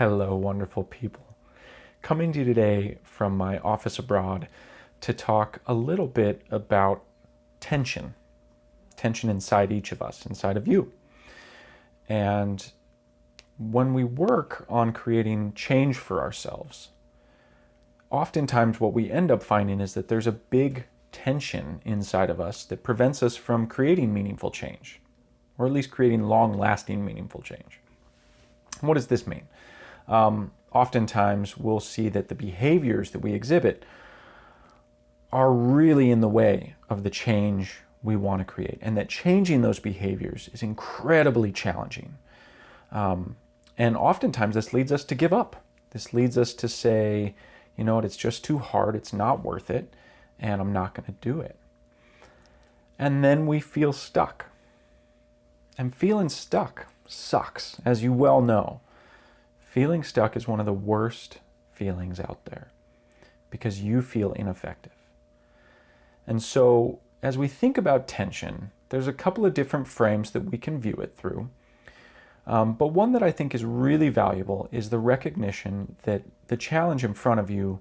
Hello, wonderful people. Coming to you today from my office abroad to talk a little bit about tension. Tension inside each of us, inside of you. And when we work on creating change for ourselves, oftentimes what we end up finding is that there's a big tension inside of us that prevents us from creating meaningful change, or at least creating long-lasting meaningful change. What does this mean? Oftentimes we'll see that the behaviors that we exhibit are really in the way of the change we want to create, and that changing those behaviors is incredibly challenging. And oftentimes this leads us to give up. This leads us to say, you know what, it's just too hard, it's not worth it, and I'm not going to do it. And then we feel stuck. And feeling stuck sucks, as you well know. Feeling stuck is one of the worst feelings out there because you feel ineffective. And so as we think about tension, there's a couple of different frames that we can view it through. But one that I think is really valuable is the recognition that the challenge in front of you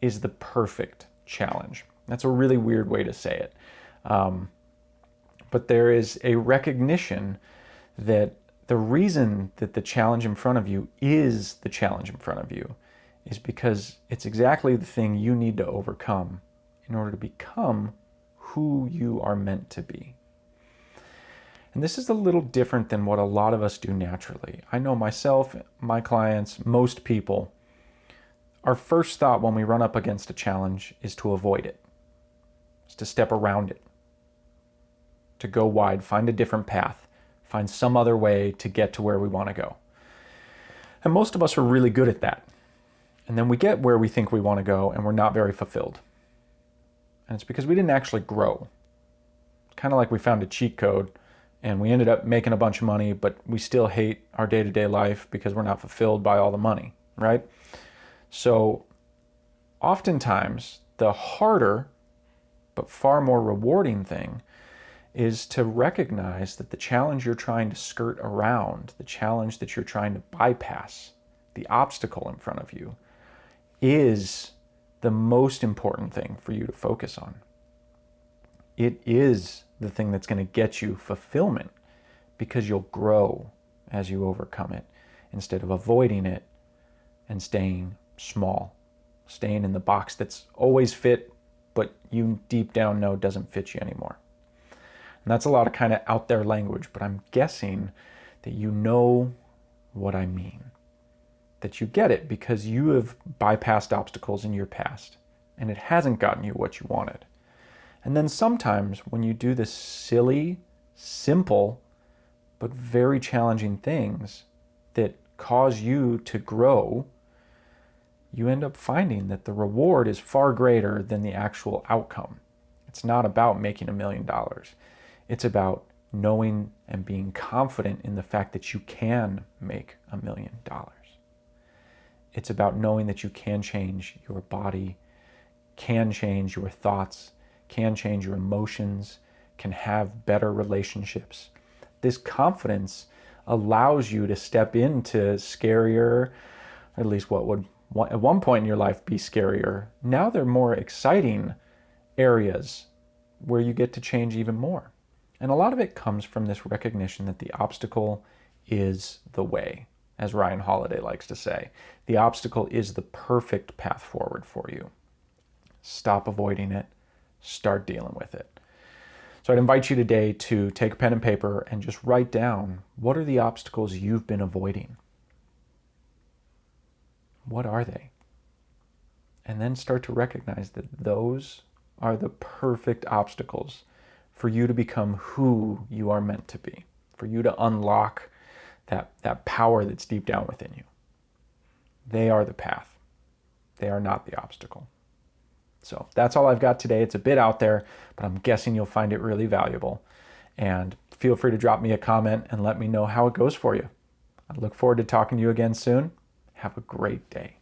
is the perfect challenge. That's a really weird way to say it. But there is a recognition that the reason that the challenge in front of you is the challenge in front of you is because it's exactly the thing you need to overcome in order to become who you are meant to be. And this is a little different than what a lot of us do naturally. I know myself, my clients, most people, our first thought when we run up against a challenge is to avoid it, is to step around it, to go wide, find a different path, find some other way to get to where we want to go. And most of us are really good at that. And then we get where we think we want to go and we're not very fulfilled. And it's because we didn't actually grow. It's kind of like we found a cheat code and we ended up making a bunch of money, but we still hate our day-to-day life because we're not fulfilled by all the money, right? So oftentimes the harder but far more rewarding thing is to recognize that the challenge you're trying to skirt around, the challenge that you're trying to bypass, the obstacle in front of you, is the most important thing for you to focus on. It is the thing that's going to get you fulfillment because you'll grow as you overcome it instead of avoiding it and staying small, staying in the box that's always fit, but you deep down know doesn't fit you anymore. And that's a lot of kind of out there language, but I'm guessing that you know what I mean. That you get it because you have bypassed obstacles in your past and it hasn't gotten you what you wanted. And then sometimes when you do the silly, simple, but very challenging things that cause you to grow, you end up finding that the reward is far greater than the actual outcome. It's not about making $1 million. It's about knowing and being confident in the fact that you can make $1 million. It's about knowing that you can change your body, can change your thoughts, can change your emotions, can have better relationships. This confidence allows you to step into scarier, at least what would at one point in your life be scarier. Now they're more exciting areas where you get to change even more. And a lot of it comes from this recognition that the obstacle is the way, as Ryan Holiday likes to say. The obstacle is the perfect path forward for you. Stop avoiding it. Start dealing with it. So I'd invite you today to take a pen and paper and just write down, what are the obstacles you've been avoiding? What are they? And then start to recognize that those are the perfect obstacles for you to become who you are meant to be, for you to unlock that power that's deep down within you. They are the path. They are not the obstacle. So that's all I've got today. It's a bit out there, but I'm guessing you'll find it really valuable. And feel free to drop me a comment and let me know how it goes for you. I look forward to talking to you again soon. Have a great day.